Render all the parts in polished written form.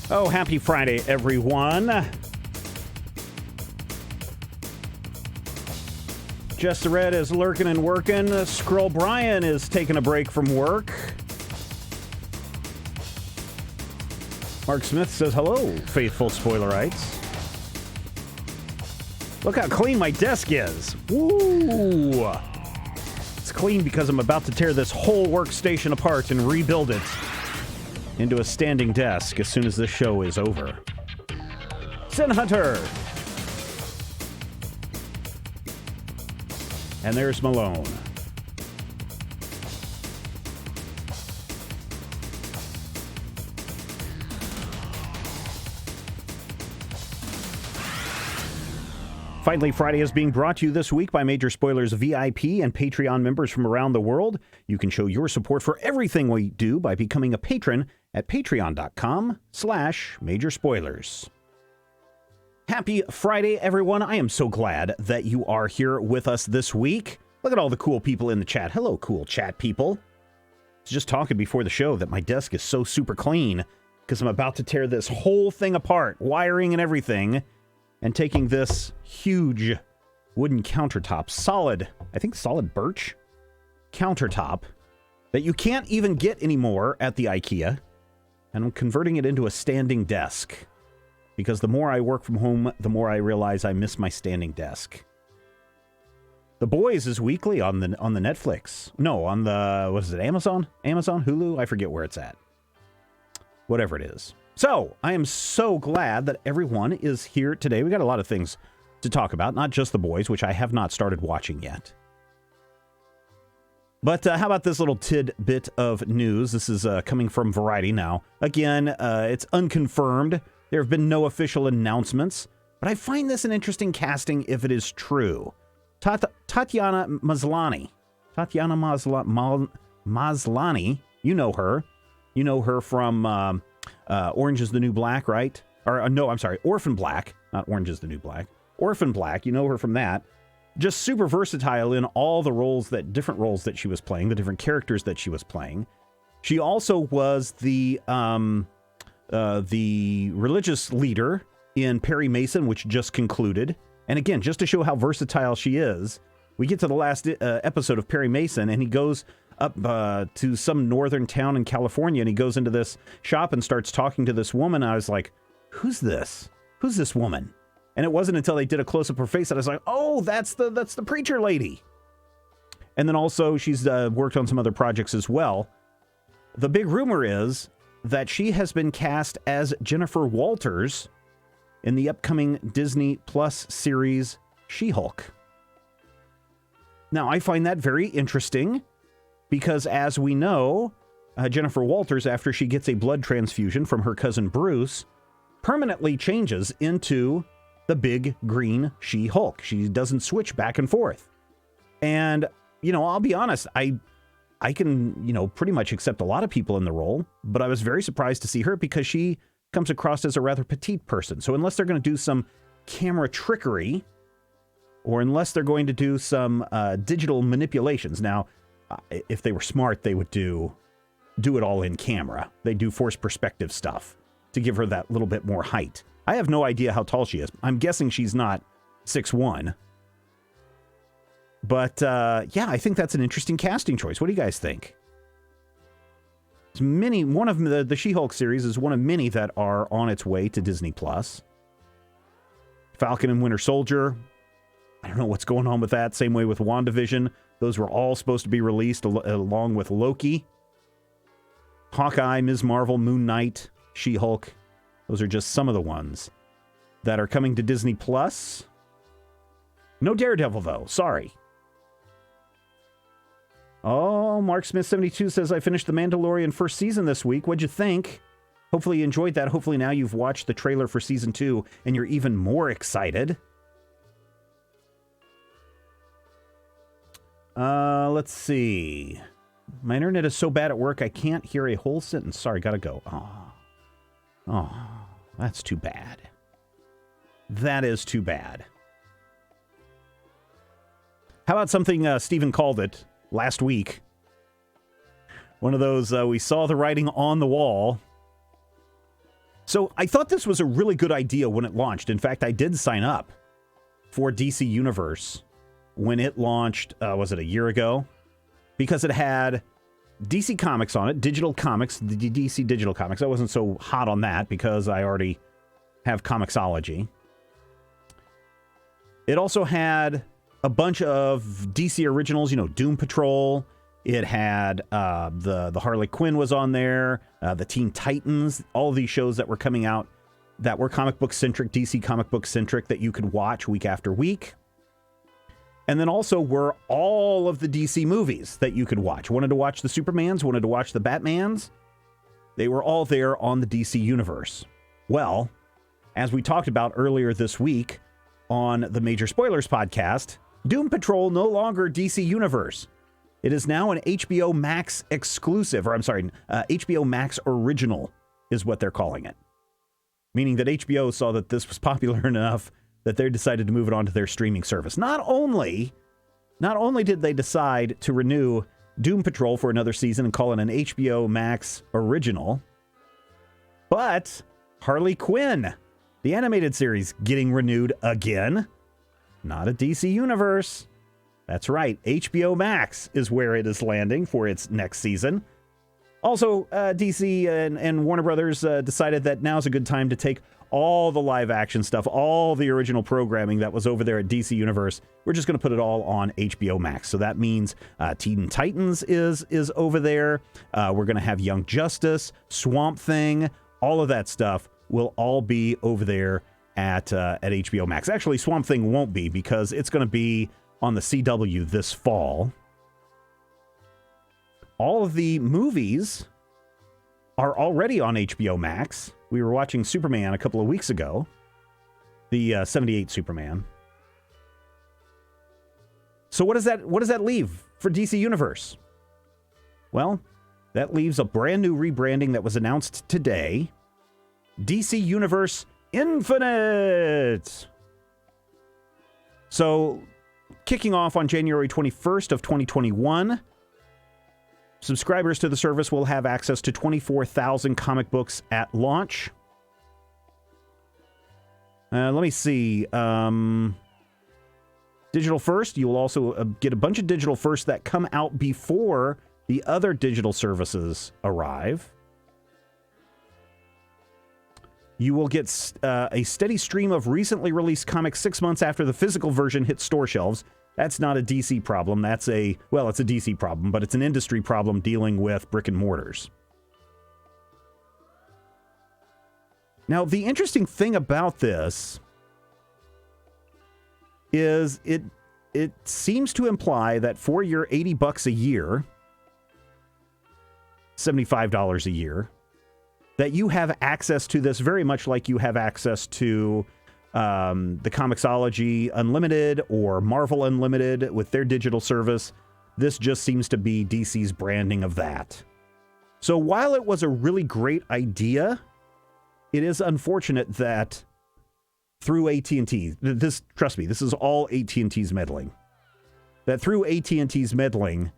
Oh, happy Friday, everyone. Jess the Red is lurking and working. Scroll Brian is taking a break from work. Mark Smith says, hello, faithful spoilerites. Look how clean my desk is. Woo! It's clean because I'm about to tear this whole workstation apart and rebuild it into a standing desk as soon as this show is over. Sin Hunter. And there's Malone. Finally, Friday is being brought to you this week by Major Spoilers VIP and Patreon members from around the world. You can show your support for everything we do by becoming a patron at patreon.com/Major Spoilers. Happy Friday, everyone. I am so glad that you are here with us this week. Look at all the cool people in the chat. Hello, cool chat people. I was just talking before the show that my desk is so super clean because I'm about to tear this whole thing apart, wiring and everything, and taking this huge wooden countertop, solid birch countertop that you can't even get anymore at the IKEA, and I'm converting it into a standing desk. Because the more I work from home, the more I realize I miss my standing desk. The Boys is weekly on the Netflix. No, on the, what is it, Amazon? Amazon? Hulu? I forget where it's at. Whatever it is. So, I am so glad that everyone is here today. We got a lot of things to talk about, not just The Boys, which I have not started watching yet. But how about this little tidbit of news? This is coming from Variety now. Again, it's unconfirmed. There have been no official announcements, but I find this an interesting casting if it is true. Tatiana Maslany. Maslany, you know her. You know her from Orange is the New Black, right? Or no, I'm sorry, Orphan Black. Not Orange is the New Black. Orphan Black, you know her from that. Just super versatile in all the different roles that she was playing, the different characters that she was playing. She also was the religious leader in Perry Mason, which just concluded. And again, just to show how versatile she is, we get to the last episode of Perry Mason, and he goes up to some northern town in California, and he goes into this shop and starts talking to this woman. I was like, who's this? Who's this woman? And it wasn't until they did a close-up of her face that I was like, oh, that's the preacher lady. And then also, she's worked on some other projects as well. The big rumor is that she has been cast as Jennifer Walters in the upcoming Disney Plus series She-Hulk. Now, I find that very interesting because, as we know, Jennifer Walters, after she gets a blood transfusion from her cousin Bruce, permanently changes into the big green She-Hulk. She doesn't switch back and forth. And, I'll be honest, I can, pretty much accept a lot of people in the role, but I was very surprised to see her because she comes across as a rather petite person. So unless they're going to do some camera trickery, or unless they're going to do some digital manipulations. Now, if they were smart, they would do it all in camera. They do forced perspective stuff to give her that little bit more height. I have no idea how tall she is. I'm guessing she's not 6'1". But, I think that's an interesting casting choice. What do you guys think? One of the She-Hulk series is one of many that are on its way to Disney+. Falcon and Winter Soldier, I don't know what's going on with that. Same way with WandaVision. Those were all supposed to be released along with Loki. Hawkeye, Ms. Marvel, Moon Knight, She-Hulk. Those are just some of the ones that are coming to Disney+. No Daredevil, though. Sorry. Oh, Mark Smith 72 says, I finished The Mandalorian first season this week. What'd you think? Hopefully you enjoyed that. Hopefully now you've watched the trailer for season 2 and you're even more excited. Let's see. My internet is so bad at work I can't hear a whole sentence. Sorry, gotta go. Oh, that's too bad. That is too bad. How about something Stephen called it last week? One of those, we saw the writing on the wall. So I thought this was a really good idea when it launched. In fact, I did sign up for DC Universe when it launched, was it a year ago? Because it had DC Comics on it, digital comics, the DC digital comics. I wasn't so hot on that because I already have Comixology. It also had a bunch of DC originals, Doom Patrol. It had the Harley Quinn was on there, the Teen Titans, all of these shows that were coming out that were comic book centric, DC comic book centric, that you could watch week after week. And then also were all of the DC movies that you could watch. Wanted to watch the Supermans, wanted to watch the Batmans. They were all there on the DC Universe. Well, as we talked about earlier this week on the Major Spoilers podcast, Doom Patrol no longer DC Universe. It is now an HBO Max exclusive, HBO Max original is what they're calling it. Meaning that HBO saw that this was popular enough that they decided to move it onto their streaming service. Not only did they decide to renew Doom Patrol for another season and call it an HBO Max original, but Harley Quinn, the animated series, getting renewed again. Not a DC Universe. That's right, HBO Max is where it is landing for its next season. Also, DC and Warner Brothers decided that now's a good time to take all the live action stuff, all the original programming that was over there at DC Universe. We're just going to put it all on HBO Max. So that means Teen Titans is over there. We're going to have Young Justice, Swamp Thing, all of that stuff will all be over there at HBO Max. Actually, Swamp Thing won't be because it's going to be on the CW this fall. All of the movies are already on HBO Max. We were watching Superman a couple of weeks ago, the 78 Superman. So what does that leave for DC Universe? Well, that leaves a brand new rebranding that was announced today. DC Universe Infinite. So, kicking off on January 21st of 2021, subscribers to the service will have access to 24,000 comic books at launch. Let me see. Digital first, you will also get a bunch of digital first that come out before the other digital services arrive. You will get a steady stream of recently released comics 6 months after the physical version hits store shelves. That's not a DC problem. It's a DC problem, but it's an industry problem dealing with brick and mortars. Now, the interesting thing about this is it seems to imply that for your $80 a year, $75 a year, that you have access to this very much like you have access to the Comixology Unlimited or Marvel Unlimited with their digital service. This just seems to be DC's branding of that. So while it was a really great idea, it is unfortunate that through AT&T, trust me, this is all AT&T's meddling. That through AT&T's meddling,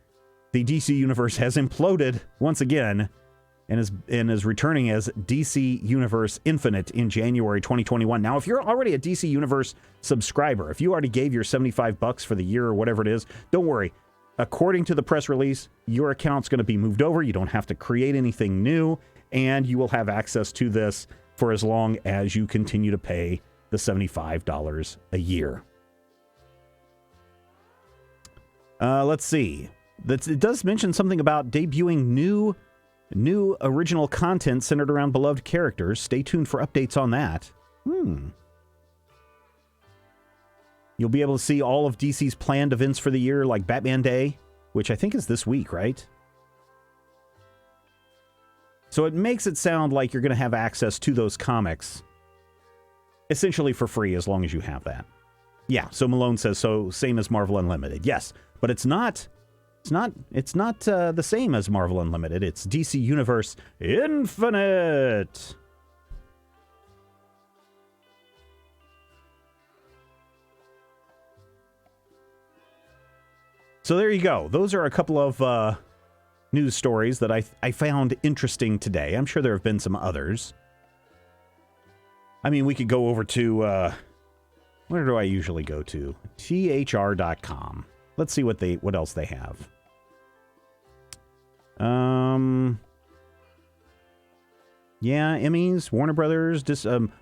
the DC Universe has imploded once again and is returning as DC Universe Infinite in January 2021. Now, if you're already a DC Universe subscriber, if you already gave your $75 for the year or whatever it is, don't worry. According to the press release, your account's going to be moved over. You don't have to create anything new, and you will have access to this for as long as you continue to pay the $75 a year. Let's see. It does mention something about debuting new original content centered around beloved characters. Stay tuned for updates on that. You'll be able to see all of DC's planned events for the year, like Batman Day, which I think is this week, right? So it makes it sound like you're going to have access to those comics essentially for free as long as you have that. Yeah, so Malone says, so same as Marvel Unlimited. Yes, but it's not the same as Marvel Unlimited. It's DC Universe Infinite. So there you go. Those are a couple of news stories that I found interesting today. I'm sure there have been some others. I mean, we could go over to, where do I usually go to? thr.com. Let's see what else they have. Yeah, Emmys, Warner Brothers,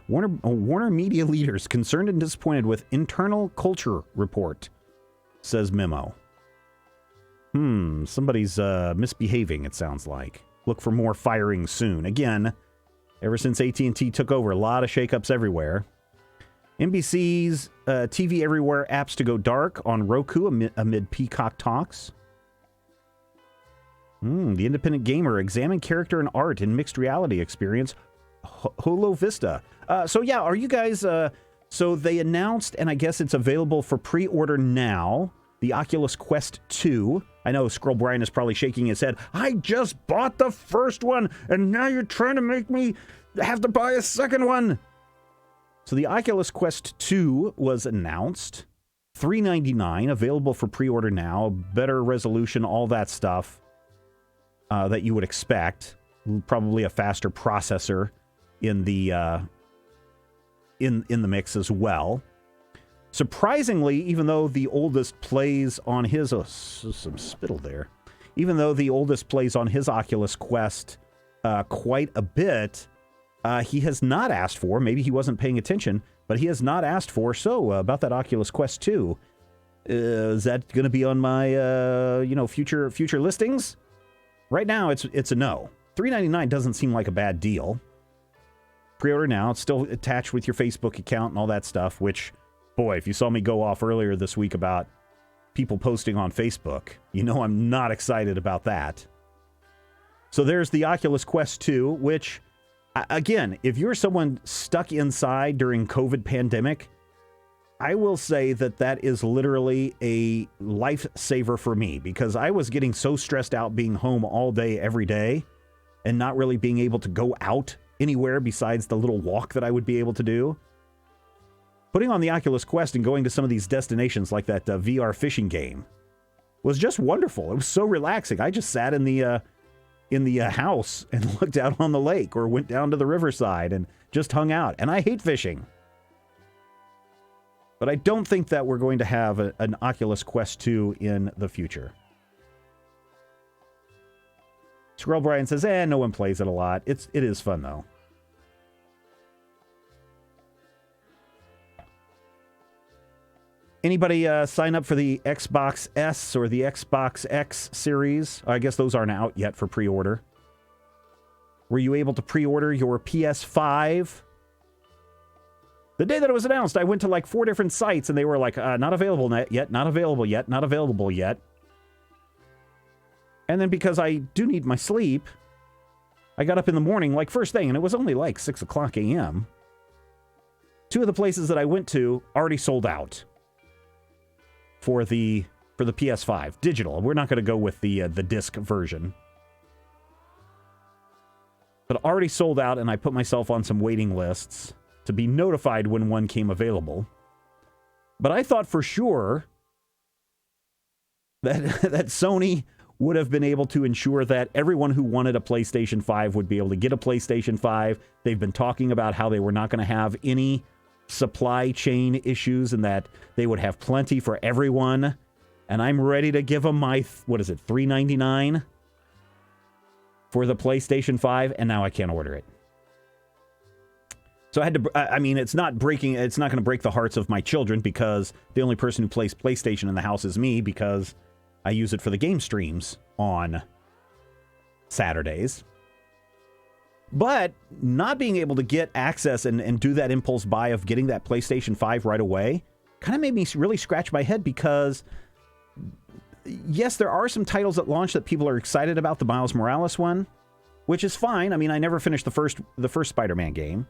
Warner Media leaders concerned and disappointed with internal culture report, says memo. Somebody's misbehaving, it sounds like. Look for more firing soon. Again, ever since AT&T took over, a lot of shakeups everywhere. NBC's TV Everywhere apps to go dark on Roku amid Peacock talks. The Independent Gamer examine character and art in mixed reality experience. Holo Vista. So yeah, are you guys... so they announced, and I guess it's available for pre-order now, the Oculus Quest 2. I know Scroll Brian is probably shaking his head. I just bought the first one, and now you're trying to make me have to buy a second one. So the Oculus Quest 2 was announced. $399, available for pre-order now. Better resolution, all that stuff that you would expect. Probably a faster processor in the in the mix as well. Surprisingly, even though the oldest plays on his... some spittle there. Even though the oldest plays on his Oculus Quest quite a bit, he has not asked for, maybe he wasn't paying attention, but he has not asked for, about that Oculus Quest 2. Is that going to be on my, future listings? Right now, it's a no. $399 doesn't seem like a bad deal. Pre-order now. It's still attached with your Facebook account and all that stuff, which... Boy, if you saw me go off earlier this week about people posting on Facebook, you know I'm not excited about that. So there's the Oculus Quest 2, which, again, if you're someone stuck inside during COVID pandemic, I will say that is literally a lifesaver for me, because I was getting so stressed out being home all day, every day, and not really being able to go out anywhere besides the little walk that I would be able to do. Putting on the Oculus Quest and going to some of these destinations like that VR fishing game was just wonderful. It was so relaxing. I just sat in the house and looked out on the lake, or went down to the riverside and just hung out. And I hate fishing. But I don't think that we're going to have an Oculus Quest 2 in the future. Squirrel Brian says, no one plays it a lot. It is fun, though. Anybody sign up for the Xbox S or the Xbox X series? I guess those aren't out yet for pre-order. Were you able to pre-order your PS5? The day that it was announced, I went to like 4 different sites, and they were like, not available yet, not available yet, not available yet. And then because I do need my sleep, I got up in the morning, like first thing, and it was only like 6 o'clock a.m. 2 of the places that I went to already sold out. For the PS5 digital. We're not going to go with the disc version, but already sold out, and I put myself on some waiting lists to be notified when one came available. But I thought for sure that Sony would have been able to ensure that everyone who wanted a PlayStation 5 would be able to get a PlayStation 5. They've been talking about how they were not going to have any supply chain issues, and that they would have plenty for everyone. And I'm ready to give them my, $399 for the PlayStation 5, and now I can't order it. So I had to, it's not going to break the hearts of my children, because the only person who plays PlayStation in the house is me, because I use it for the game streams on Saturdays. But not being able to get access and do that impulse buy of getting that PlayStation 5 right away kind of made me really scratch my head, because yes, there are some titles at launch that people are excited about. The Miles Morales one, which is fine. I mean, I never finished the first Spider-Man game,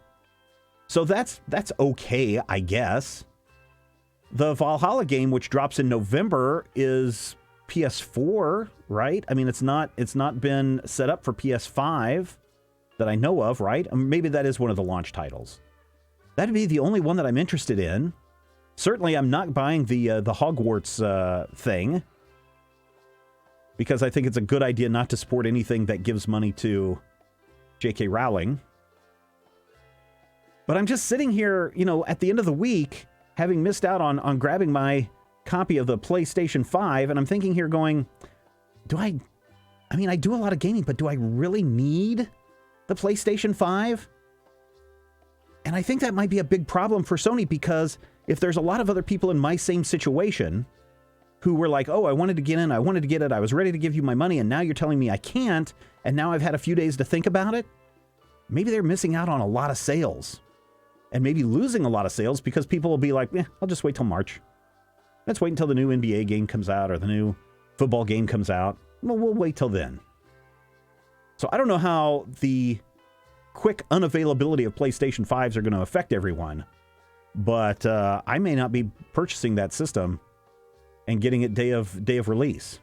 so that's okay, I guess. The Valhalla game, which drops in November, is PS4, right? I mean, it's not been set up for PS5 that I know of, right? Maybe that is one of the launch titles. That'd be the only one that I'm interested in. Certainly, I'm not buying the Hogwarts thing, because I think it's a good idea not to support anything that gives money to J.K. Rowling. But I'm just sitting here, at the end of the week, having missed out on grabbing my copy of the PlayStation 5, and I'm thinking here going, I do a lot of gaming, but do I really need the PlayStation 5? And I think that might be a big problem for Sony, because if there's a lot of other people in my same situation who were like, oh, I wanted to get in, I wanted to get it, I was ready to give you my money, and now you're telling me I can't, and now I've had a few days to think about it, maybe they're missing out on a lot of sales. And maybe losing a lot of sales because people will be like, I'll just wait till March. Let's wait until the new NBA game comes out or the new football game comes out. Well, we'll wait till then. So I don't know how the quick unavailability of PlayStation 5s are going to affect everyone, but I may not be purchasing that system and getting it day of release.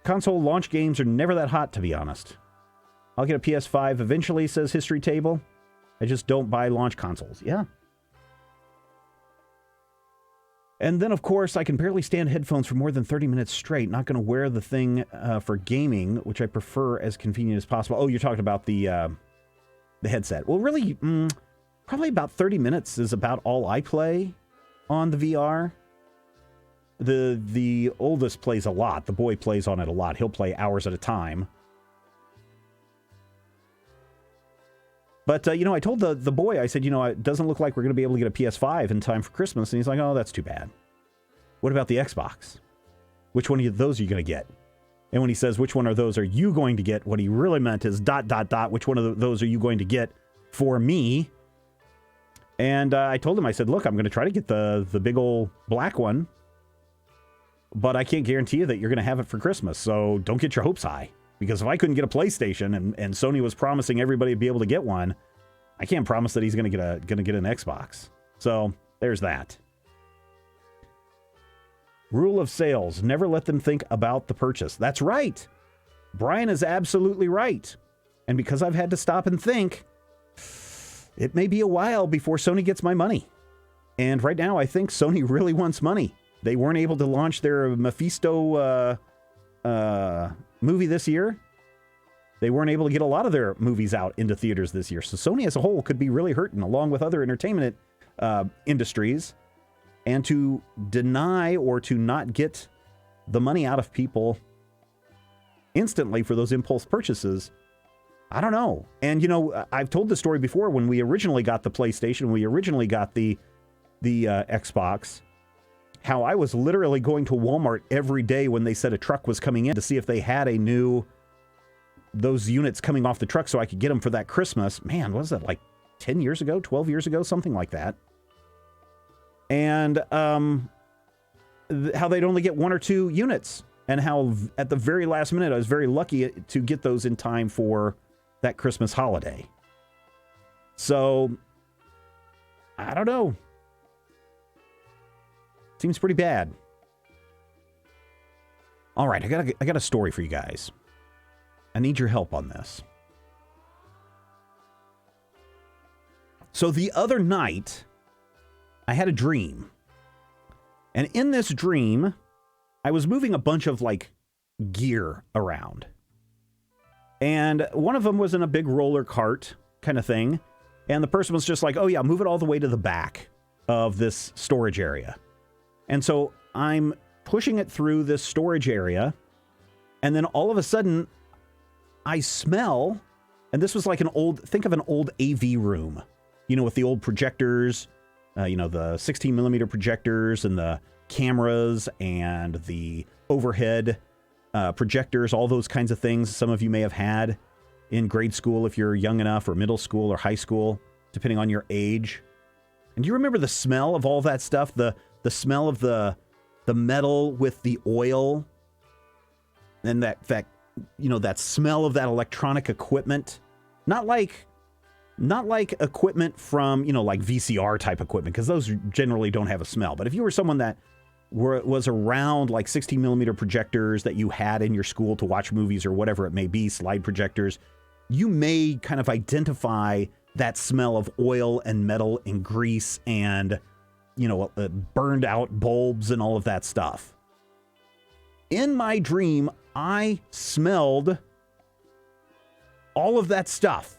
Console launch games are never that hot, to be honest. I'll get a PS5 eventually, says History Table. I just don't buy launch consoles. Yeah. And then, of course, I can barely stand headphones for more than 30 minutes straight. Not going to wear the thing for gaming, which I prefer as convenient as possible. Oh, you're talking about the headset. Well, really, probably about 30 minutes is about all I play on the VR. The oldest plays a lot. The boy plays on it a lot. He'll play hours at a time. But, I told the boy, I said, it doesn't look like we're going to be able to get a PS5 in time for Christmas. And he's like, oh, that's too bad. What about the Xbox? Which one of those are you going to get? And when he says, which one of those are you going to get? What he really meant is ... Which one of those are you going to get for me? And I told him, I said, look, I'm going to try to get the big old black one. But I can't guarantee you that you're going to have it for Christmas. So don't get your hopes high. Because if I couldn't get a PlayStation and Sony was promising everybody to be able to get one, I can't promise that he's going to get an Xbox. So there's that. Rule of sales: never let them think about the purchase. That's right. Brian is absolutely right. And because I've had to stop and think, it may be a while before Sony gets my money. And right now, I think Sony really wants money. They weren't able to launch their Mephisto movie this year. They weren't able to get a lot of their movies out into theaters this year. So Sony as a whole could be really hurting, along with other entertainment industries. And to deny or to not get the money out of people instantly for those impulse purchases, I don't know. And, I've told the story before. When we originally got the PlayStation, we originally got the Xbox, how I was literally going to Walmart every day when they said a truck was coming in to see if they had those units coming off the truck so I could get them for that Christmas. Man, what was that, like 10 years ago, 12 years ago, something like that. And how they'd only get 1 or 2 units, and how at the very last minute I was very lucky to get those in time for that Christmas holiday. So, I don't know. Seems pretty bad. All right, I got a story for you guys. I need your help on this. So the other night, I had a dream. And in this dream, I was moving a bunch of gear around. And one of them was in a big roller cart kind of thing. And the person was just like, oh yeah, move it all the way to the back of this storage area. And so I'm pushing it through this storage area, and then all of a sudden I smell, and this was like think of an old AV room, with the old projectors, the 16 millimeter projectors and the cameras and the overhead projectors, all those kinds of things some of you may have had in grade school if you're young enough, or middle school or high school, depending on your age. And do you remember the smell of all that stuff? The smell of the metal with the oil, and that smell of that electronic equipment. Not like equipment from, like VCR type equipment, because those generally don't have a smell. But if you were someone that was around 16 millimeter projectors that you had in your school to watch movies or whatever it may be, slide projectors, you may kind of identify that smell of oil and metal and grease and burned out bulbs and all of that stuff. In my dream, I smelled all of that stuff.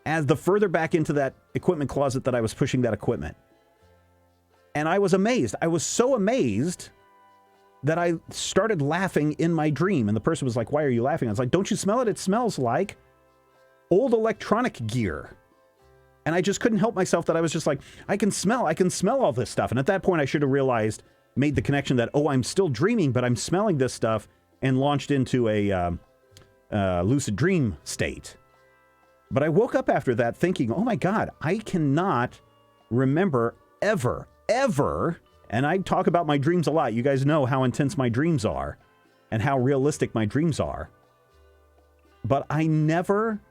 as the further back into that equipment closet that I was pushing that equipment. And I was amazed. I was so amazed that I started laughing in my dream. And the person was like, why are you laughing? I was like, don't you smell it? It smells like old electronic gear. And I just couldn't help myself that I was just like, I can smell all this stuff. And at that point, I should have realized, made the connection that, oh, I'm still dreaming, but I'm smelling this stuff, and launched into a lucid dream state. But I woke up after that thinking, oh my God, I cannot remember ever, and I talk about my dreams a lot. You guys know how intense my dreams are and how realistic my dreams are. But I never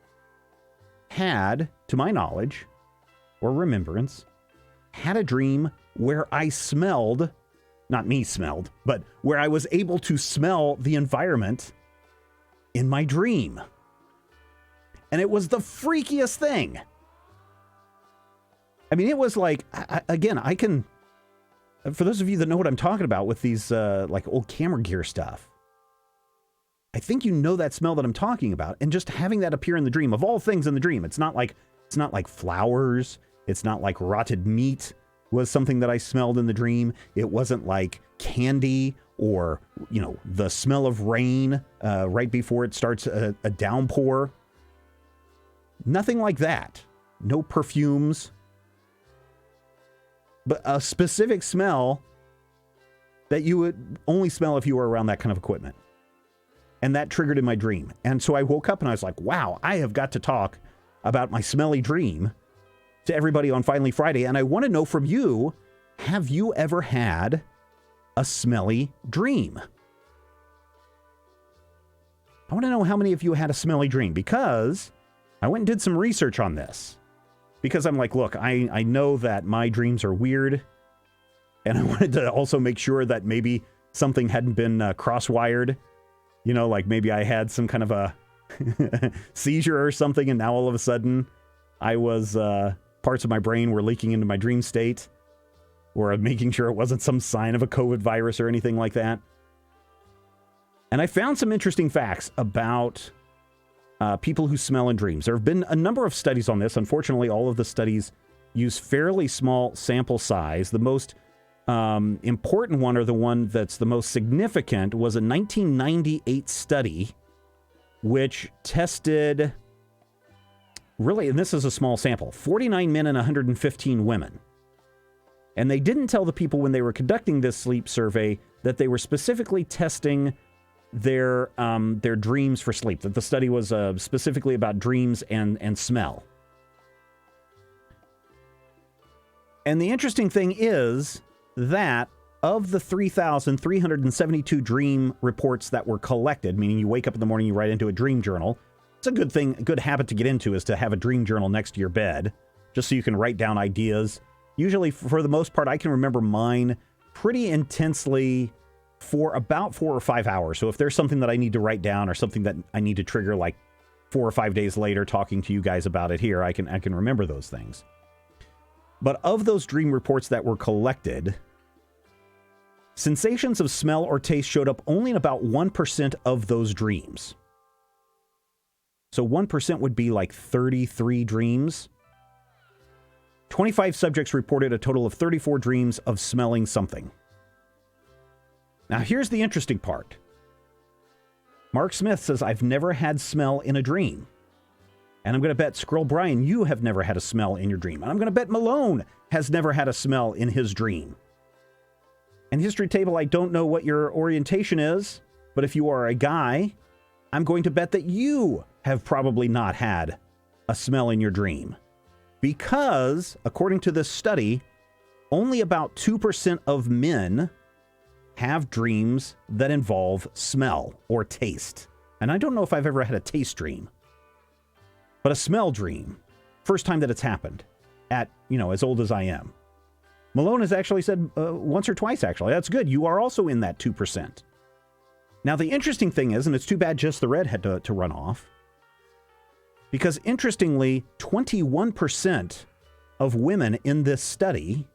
had, to my knowledge or remembrance, had a dream where I smelled, not me smelled, but where I was able to smell the environment in my dream. And it was the freakiest thing. I mean, it was like, I can, for those of you that know what I'm talking about with these like old camera gear stuff, I think you know that smell that I'm talking about, and just having that appear in the dream, of all things in the dream. It's not like flowers. It's not like rotted meat was something that I smelled in the dream. It wasn't like candy or, the smell of rain right before it starts a downpour. Nothing like that. No perfumes. But a specific smell that you would only smell if you were around that kind of equipment. And that triggered in my dream. And so I woke up and I was like, wow, I have got to talk about my smelly dream to everybody on Finally Friday. And I want to know from you, have you ever had a smelly dream? I want to know how many of you had a smelly dream, because I went and did some research on this. Because I'm like, look, I know that my dreams are weird. And I wanted to also make sure that maybe something hadn't been cross-wired. Like maybe I had some kind of a seizure or something, and now all of a sudden I was, parts of my brain were leaking into my dream state, or making sure it wasn't some sign of a COVID virus or anything like that. And I found some interesting facts about people who smell in dreams. There have been a number of studies on this. Unfortunately, all of the studies use fairly small sample size. The most important one, or the one that's the most significant, was a 1998 study which tested, really, and this is a small sample, 49 men and 115 women. And they didn't tell the people when they were conducting this sleep survey that they were specifically testing their dreams for sleep, that the study was specifically about dreams and smell. And the interesting thing is that of the 3,372 dream reports that were collected, meaning you wake up in the morning, you write into a dream journal. It's a good thing, a good habit to get into, is to have a dream journal next to your bed, just so you can write down ideas. Usually, for the most part, I can remember mine pretty intensely for about 4 or 5 hours. So if there's something that I need to write down, or something that I need to trigger like 4 or 5 days later talking to you guys about it here, I can remember those things. But of those dream reports that were collected, sensations of smell or taste showed up only in about 1% of those dreams. So 1% would be like 33 dreams. 25 subjects reported a total of 34 dreams of smelling something. Now, here's the interesting part. Mark Smith says, I've never had smell in a dream. And I'm going to bet, Scroll Brian, you have never had a smell in your dream. And I'm going to bet Malone has never had a smell in his dream. And History Table, I don't know what your orientation is, but if you are a guy, I'm going to bet that you have probably not had a smell in your dream. Because, according to this study, only about 2% of men have dreams that involve smell or taste. And I don't know if I've ever had a taste dream, but a smell dream, first time that it's happened at, as old as I am. Malone has actually said once or twice, actually. That's good. You are also in that 2%. Now, the interesting thing is, and it's too bad just the red had to run off, because interestingly, 21% of women in this study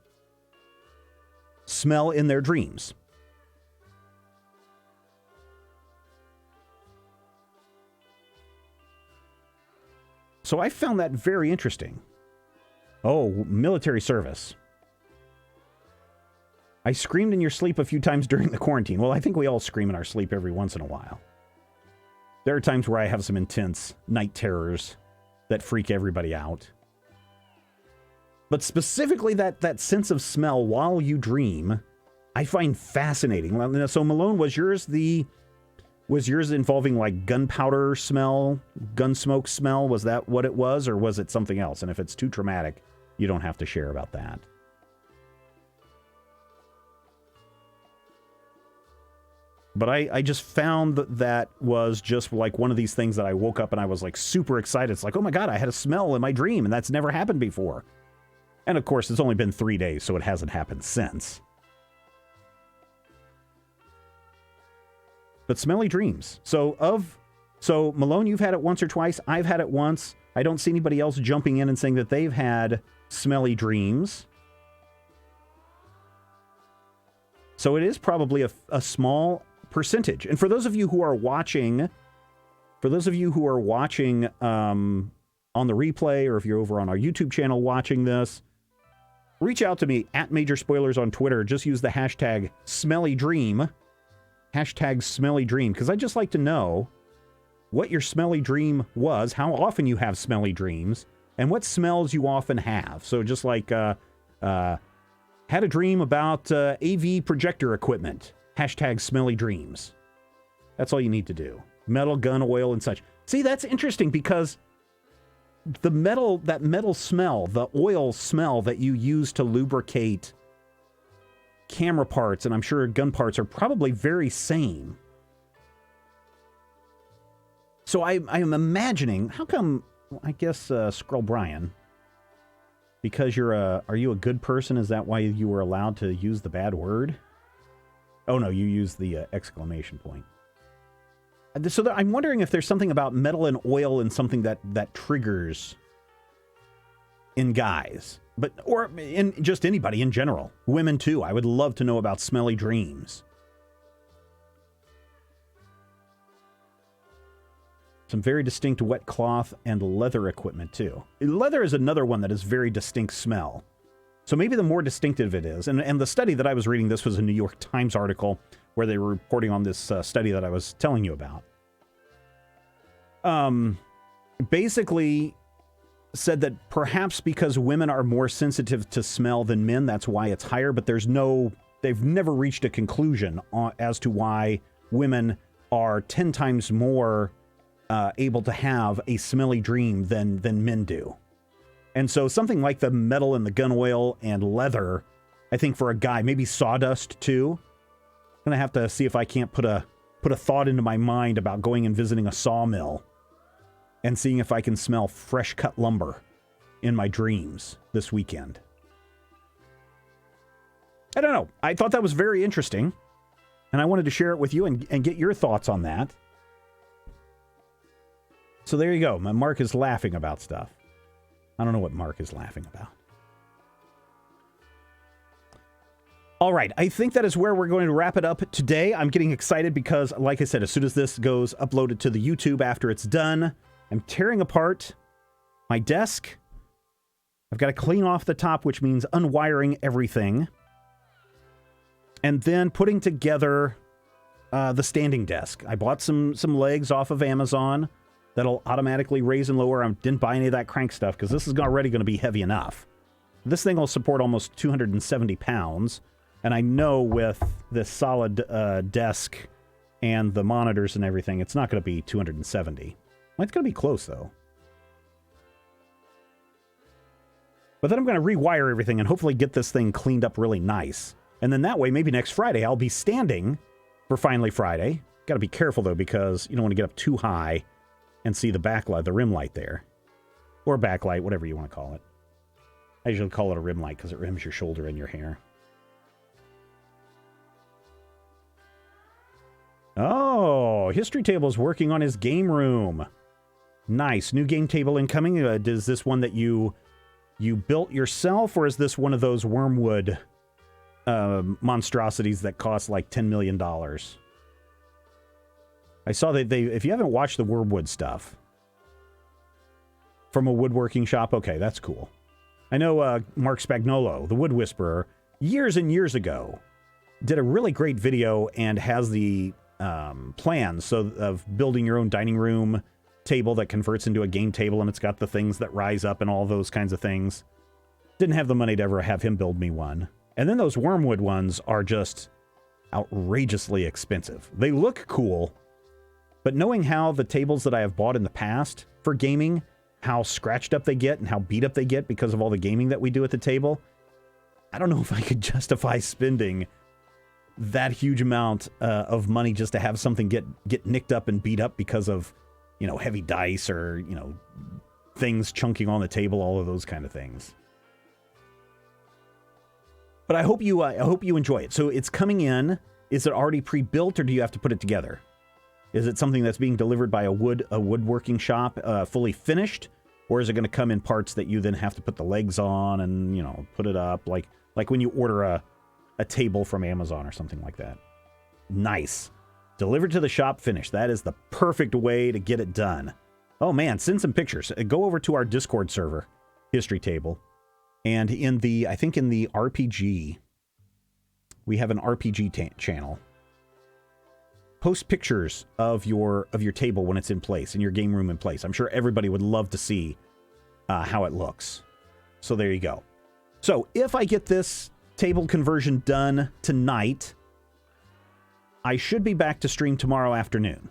smell in their dreams. So I found that very interesting. Oh, military service. I screamed in your sleep a few times during the quarantine. Well, I think we all scream in our sleep every once in a while. There are times where I have some intense night terrors that freak everybody out. But specifically that sense of smell while you dream, I find fascinating. So Malone, was yours involving like gunpowder smell, gun smoke smell? Was that what it was, or was it something else? And if it's too traumatic, you don't have to share about that. But I just found that was just like one of these things that I woke up and I was like super excited. It's like, oh my God, I had a smell in my dream and that's never happened before. And of course, it's only been 3 days, so it hasn't happened since. But smelly dreams. So Malone, you've had it once or twice. I've had it once. I don't see anybody else jumping in and saying that they've had smelly dreams. So it is probably a small percentage. And for those of you who are watching, on the replay, or if you're over on our YouTube channel watching this, reach out to me at Major Spoilers on Twitter. Just use the hashtag #SmellyDream. Hashtag #SmellyDream. Because I'd just like to know what your smelly dream was, how often you have smelly dreams, and what smells you often have. So just like, had a dream about AV projector equipment. Hashtag smelly dreams. That's all you need to do. Metal, gun, oil, and such. See, that's interesting because that metal smell, the oil smell that you use to lubricate camera parts, and I'm sure gun parts, are probably very same. So I am imagining, how come, I guess, Skrull Brian, because are you a good person? Is that why you were allowed to use the bad word? Oh no, you used the exclamation point. So I'm wondering if there's something about metal and oil and something that triggers in guys, or in just anybody in general. Women too. I would love to know about smelly dreams. Some very distinct wet cloth and leather equipment too. Leather is another one that is very distinct smell. So maybe the more distinctive it is, and the study that I was reading, this was a New York Times article where they were reporting on this study that I was telling you about. Basically said that perhaps because women are more sensitive to smell than men, that's why it's higher, but they've never reached a conclusion as to why women are 10 times more able to have a smelly dream than men do. And so something like the metal and the gun oil and leather, I think for a guy, maybe sawdust too. I'm going to have to see if I can't put a thought into my mind about going and visiting a sawmill and seeing if I can smell fresh cut lumber in my dreams this weekend. I don't know. I thought that was very interesting, and I wanted to share it with you and get your thoughts on that. So there you go. Mark is laughing about stuff. I don't know what Mark is laughing about. All right, I think that is where we're going to wrap it up today. I'm getting excited because, like I said, as soon as this goes uploaded to the YouTube after it's done, I'm tearing apart my desk. I've got to clean off the top, which means unwiring everything. And then putting together the standing desk. I bought some legs off of Amazon that'll automatically raise and lower. I didn't buy any of that crank stuff because this is already going to be heavy enough. This thing will support almost 270 pounds. And I know with this solid desk and the monitors and everything, it's not going to be 270. Well, it's going to be close, though. But then I'm going to rewire everything and hopefully get this thing cleaned up really nice. And then that way, maybe next Friday, I'll be standing for Finally Friday. Got to be careful, though, because you don't want to get up too high and see the backlight, the rim light there. Or backlight, whatever you want to call it. I usually call it a rim light because it rims your shoulder and your hair. Oh, History Table is working on his game room. Nice. New game table incoming. Is this one that you built yourself, or is this one of those wormwood monstrosities that cost like $10 million? I saw that if you haven't watched the wormwood stuff, from a woodworking shop. Okay, that's cool. I know Mark Spagnolo, the Wood Whisperer, years and years ago, did a really great video and has the plans of building your own dining room table that converts into a game table, and it's got the things that rise up and all those kinds of things. Didn't have the money to ever have him build me one. And then those wormwood ones are just outrageously expensive. They look cool, but knowing how the tables that I have bought in the past for gaming, how scratched up they get and how beat up they get because of all the gaming that we do at the table, I don't know if I could justify spending that huge amount of money just to have something get nicked up and beat up because of, heavy dice or, things chunking on the table, all of those kind of things. But I hope you enjoy it. So it's coming in. Is it already pre-built, or do you have to put it together? Is it something that's being delivered by a woodworking shop, fully finished, or is it going to come in parts that you then have to put the legs on and put it up like when you order a table from Amazon or something like that? Nice. Delivered to the shop, finished. That is the perfect way to get it done. Oh man, send some pictures. Go over to our Discord server, History Table. And in the RPG, we have an RPG channel. Post pictures of your table when it's in place, and your game room in place. I'm sure everybody would love to see how it looks. So there you go. So if I get this table conversion done tonight, I should be back to stream tomorrow afternoon.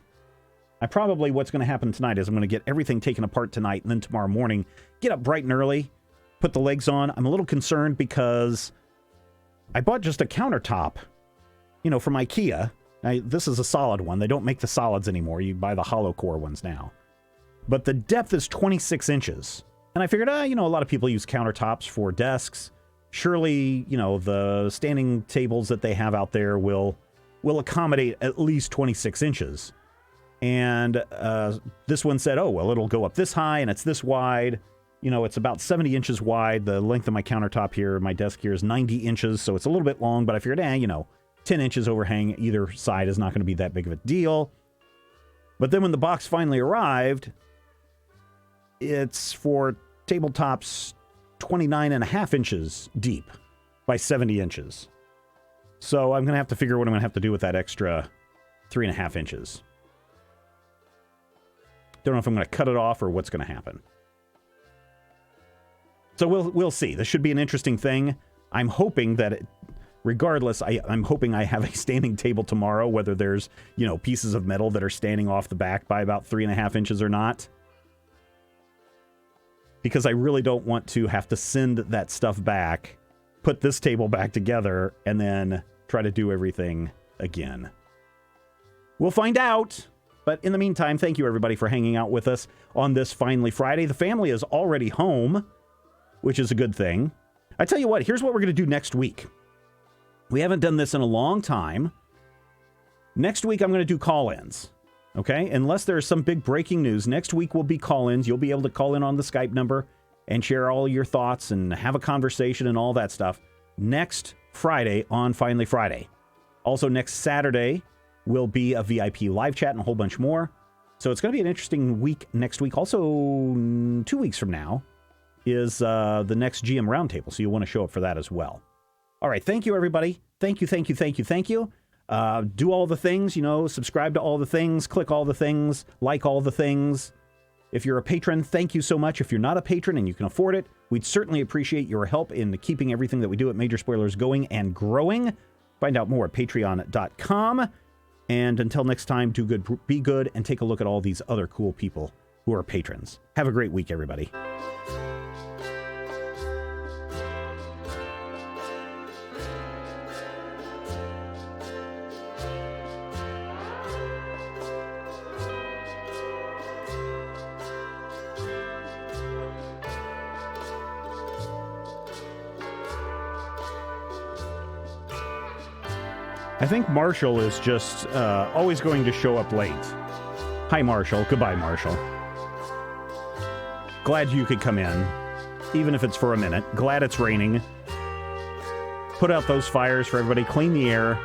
What's going to happen tonight is I'm going to get everything taken apart tonight, and then tomorrow morning, get up bright and early, put the legs on. I'm a little concerned because I bought just a countertop, from IKEA. This is a solid one. They don't make the solids anymore. You buy the hollow core ones now. But the depth is 26 inches. And I figured, a lot of people use countertops for desks. Surely, the standing tables that they have out there will accommodate at least 26 inches. And this one said, oh, well, it'll go up this high and it's this wide. It's about 70 inches wide. The length of my countertop here, my desk here, is 90 inches. So it's a little bit long, but I figured, 10 inches overhang either side is not going to be that big of a deal. But then when the box finally arrived, it's for tabletops 29 and a half inches deep by 70 inches. So I'm going to have to figure what I'm going to have to do with that extra 3.5 inches. Don't know if I'm going to cut it off or what's going to happen. So we'll see. This should be an interesting thing. I'm hoping that regardless, I'm hoping I have a standing table tomorrow, whether there's, pieces of metal that are standing off the back by about 3.5 inches or not. Because I really don't want to have to send that stuff back, put this table back together, and then try to do everything again. We'll find out. But in the meantime, thank you everybody for hanging out with us on this Finally Friday. The family is already home, which is a good thing. I tell you what, here's what we're going to do next week. We haven't done this in a long time. Next week, I'm going to do call-ins. Okay? Unless there's some big breaking news, next week will be call-ins. You'll be able to call in on the Skype number and share all your thoughts and have a conversation and all that stuff next Friday on Finally Friday. Also, next Saturday will be a VIP live chat and a whole bunch more. So it's going to be an interesting week next week. Also, 2 weeks from now is the next GM Roundtable, so you'll want to show up for that as well. All right, thank you, everybody. Thank you. Do all the things, subscribe to all the things, click all the things, like all the things. If you're a patron, thank you so much. If you're not a patron and you can afford it, we'd certainly appreciate your help in keeping everything that we do at Major Spoilers going and growing. Find out more at patreon.com. And until next time, do good, be good, and take a look at all these other cool people who are patrons. Have a great week, everybody. I think Marshall is just always going to show up late. Hi, Marshall. Goodbye, Marshall. Glad you could come in, even if it's for a minute. Glad it's raining. Put out those fires for everybody. Clean the air.